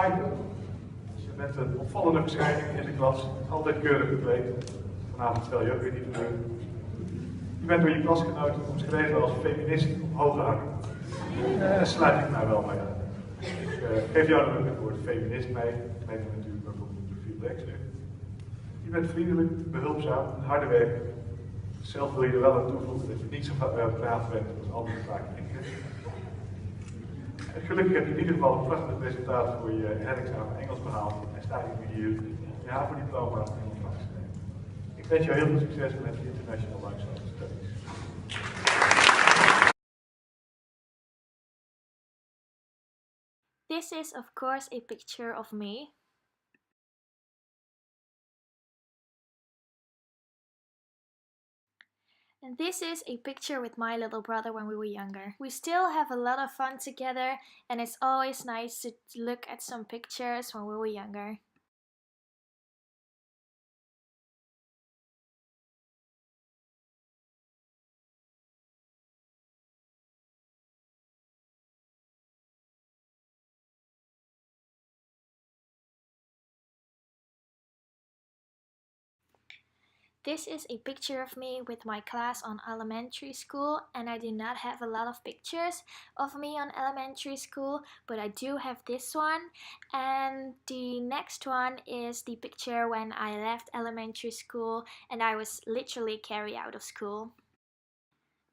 Maaike, je bent een opvallende verschijning in de klas, altijd keurig gekleed. Vanavond stel je ook weer niet te doen. Je bent door je klasgenoten omschreven als feminist op hoge hang. Sluit ik mij wel bij aan. Ik geef jou dan ook het woord feminist mee. Dat weten we natuurlijk ook op het profiel extra. Je bent vriendelijk, behulpzaam en harde werker. Zelf wil je er wel aan toevoegen dat je niet zo braaf bent als anderen vaak denken. Gelukkig heb je in ieder geval een prachtig resultaat voor je herexamen Engels behaald en sta je nu hier je HAVO-diploma in ontvangst te nemen. Ik wens jou heel veel succes met je International Lifestyle Studies. This is of course a picture of me. And this is a picture with my little brother when we were younger. We still have a lot of fun together, and it's always nice to look at some pictures when we were younger. This is a picture of me with my class on elementary school, and I do not have a lot of pictures of me on elementary school, but I do have this one. And the next one is the picture when I left elementary school and I was literally carried out of school.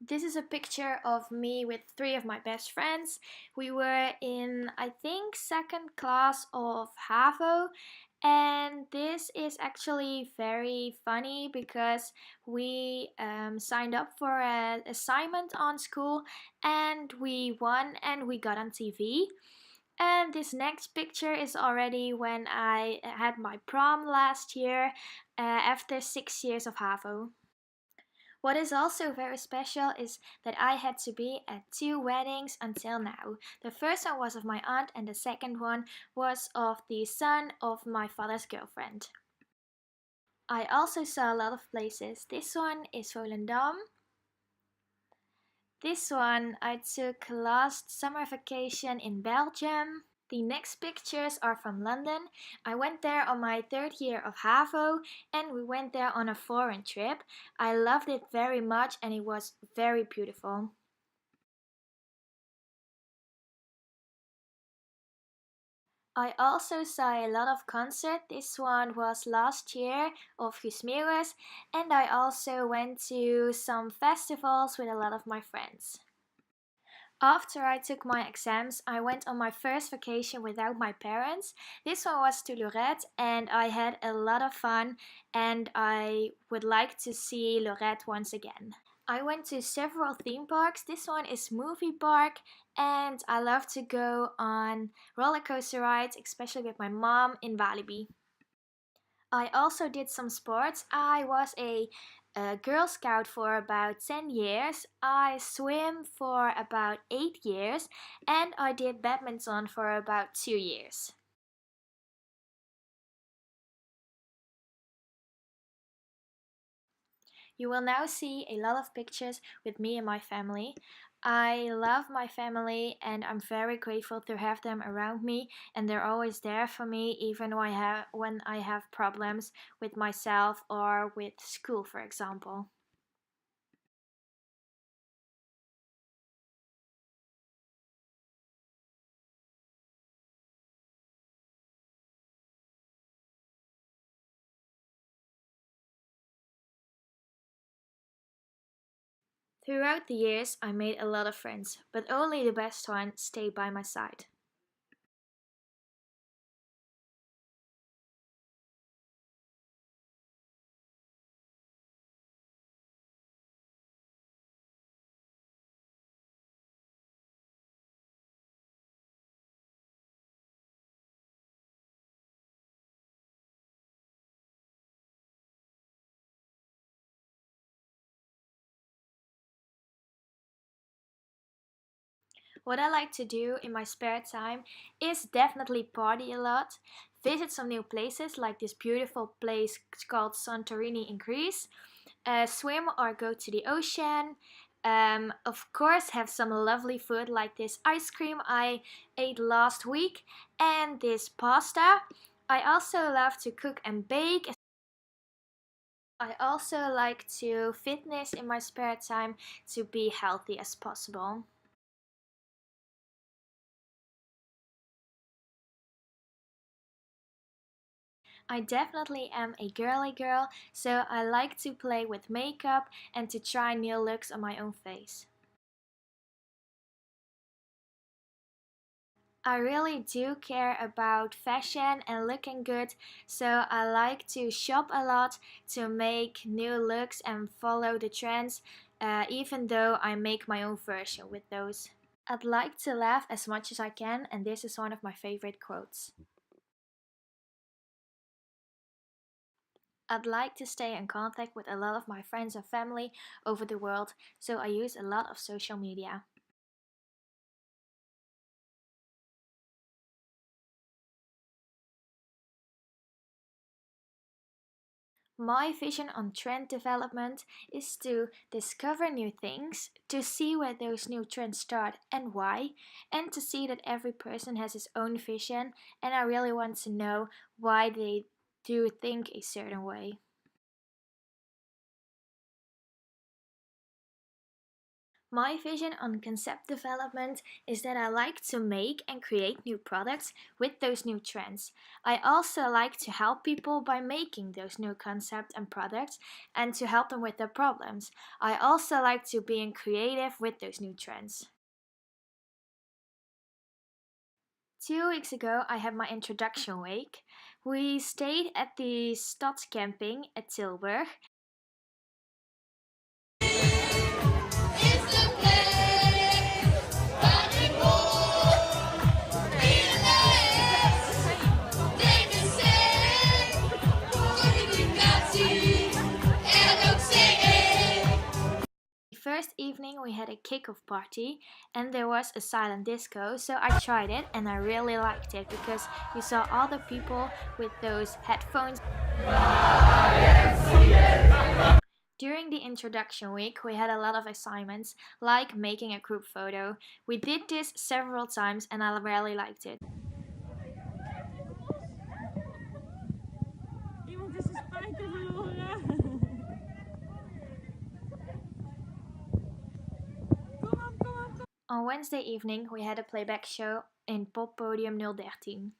This is a picture of me with 3 of my best friends. We were in, I think, 2nd class of HAVO, and this is actually very funny because we signed up for an assignment on school and we won and we got on TV. And this next picture is already when I had my prom last year after 6 years of HAVO. What is also very special is that I had to be at 2 weddings until now. The first one was of my aunt and the second one was of the son of my father's girlfriend. I also saw a lot of places. This one is Volendam. This one I took last summer vacation in Belgium. The next pictures are from London. I went there on my 3rd year of HAVO and we went there on a foreign trip. I loved it very much and it was very beautiful. I also saw a lot of concerts. This one was last year of Guus Meeuwis, and I also went to some festivals with a lot of my friends. After I took my exams, I went on my first vacation without my parents. This one was to Lorette and I had a lot of fun and I would like to see Lorette once again. I went to several theme parks. This one is Movie Park and I love to go on roller coaster rides, especially with my mom in Walibi. I also did some sports. I was a Girl Scout for about 10 years. I swim for about 8 years and I did badminton for about 2 years. You will now see a lot of pictures with me and my family. I love my family and I'm very grateful to have them around me and they're always there for me even when I have problems with myself or with school, for example. Throughout the years, I made a lot of friends, but only the best ones stayed by my side. What I like to do in my spare time is definitely party a lot, visit some new places like this beautiful place called Santorini in Greece, swim or go to the ocean, Of course, have some lovely food like this ice cream I ate last week and this pasta. I also love to cook and bake. I also like to fitness in my spare time to be healthy as possible. I definitely am a girly girl, so I like to play with makeup and to try new looks on my own face. I really do care about fashion and looking good, so I like to shop a lot to make new looks and follow the trends, even though I make my own version with those. I'd like to laugh as much as I can, and this is one of my favorite quotes. I'd like to stay in contact with a lot of my friends and family over the world, so I use a lot of social media. My vision on trend development is to discover new things, to see where those new trends start and why, and to see that every person has his own vision, and I really want to know why they do think a certain way. My vision on concept development is that I like to make and create new products with those new trends. I also like to help people by making those new concepts and products and to help them with their problems. I also like to be creative with those new trends. 2 weeks ago, I had my introduction week. We stayed at the Stadscamping at Tilburg. First evening we had a kick-off party and there was a silent disco, so I tried it and I really liked it because you saw all the people with those headphones. During the introduction week we had a lot of assignments like making a group photo. We did this several times and I really liked it. Iemand is zijn spijker verloren. Kom op, kom op. On Wednesday evening we had a playback show in Poppodium 013.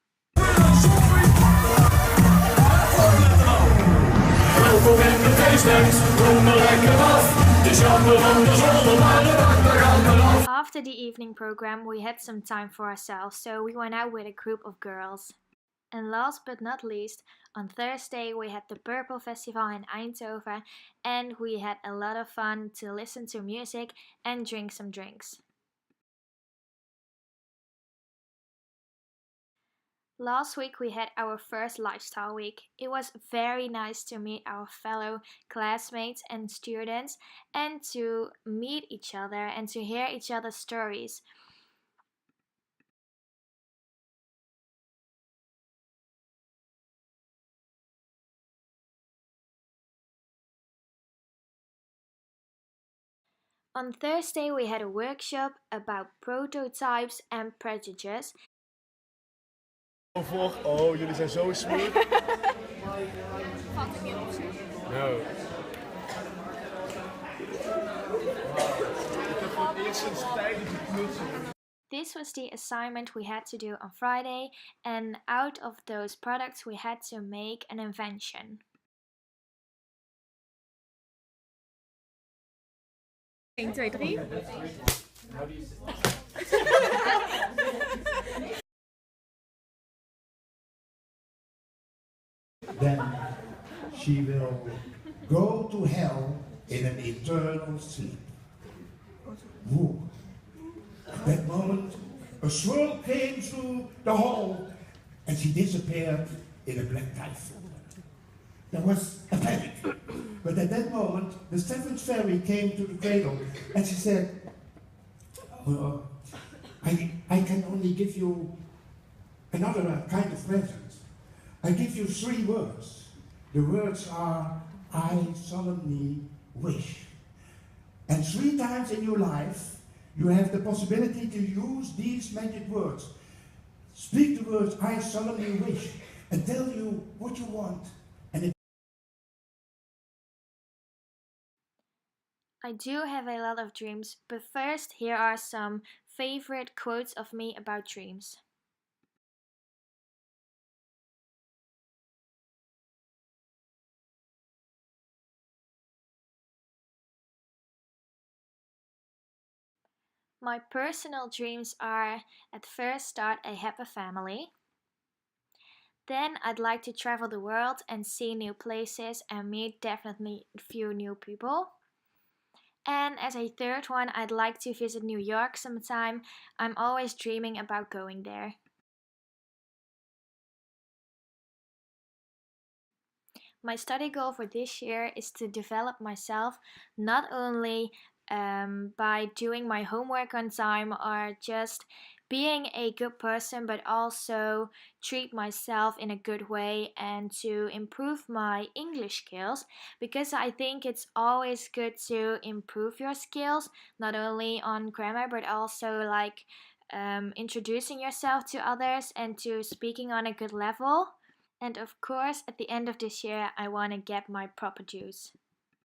Welkom in de feesttent, kom er lekker af. Het is jammer van de zon, maar de wakker gaan eraf. After the evening program we had some time for ourselves, so we went out with a group of girls. And last but not least, on Thursday we had the Purple Festival in Eindhoven and we had a lot of fun to listen to music and drink some drinks. Last week we had our first lifestyle week. It was very nice to meet our fellow classmates and students and to meet each other and to hear each other's stories. On Thursday we had a workshop about prototypes and prejudices. Oh, jullie zijn zo smooth. No. Ik heb voor het eerst sinds tijden geknutst. This was the assignment we had to do on Friday, and out of those products we had to make an invention. 1, 2, 3. Then she will go to hell in an eternal sleep. Woo. At that moment, a swirl came through the hall and she disappeared in a black typhoon. There was a panic. But at that moment, the seventh fairy came to the cradle and she said, oh, I can only give you another kind of present. I give you 3 words. The words are, I solemnly wish. And 3 times in your life, you have the possibility to use these magic words. Speak the words, I solemnly wish, and tell you what you want. And I do have a lot of dreams, but first here are some favorite quotes of me about dreams. My personal dreams are, at first start, I have a family. Then I'd like to travel the world and see new places and meet definitely a few new people. And as a third one, I'd like to visit New York sometime. I'm always dreaming about going there. My study goal for this year is to develop myself not only by doing my homework on time or just being a good person, but also treat myself in a good way and to improve my English skills, because I think it's always good to improve your skills, not only on grammar but also like introducing yourself to others and to speaking on a good level. And of course, at the end of this year, I want to get my proper juice.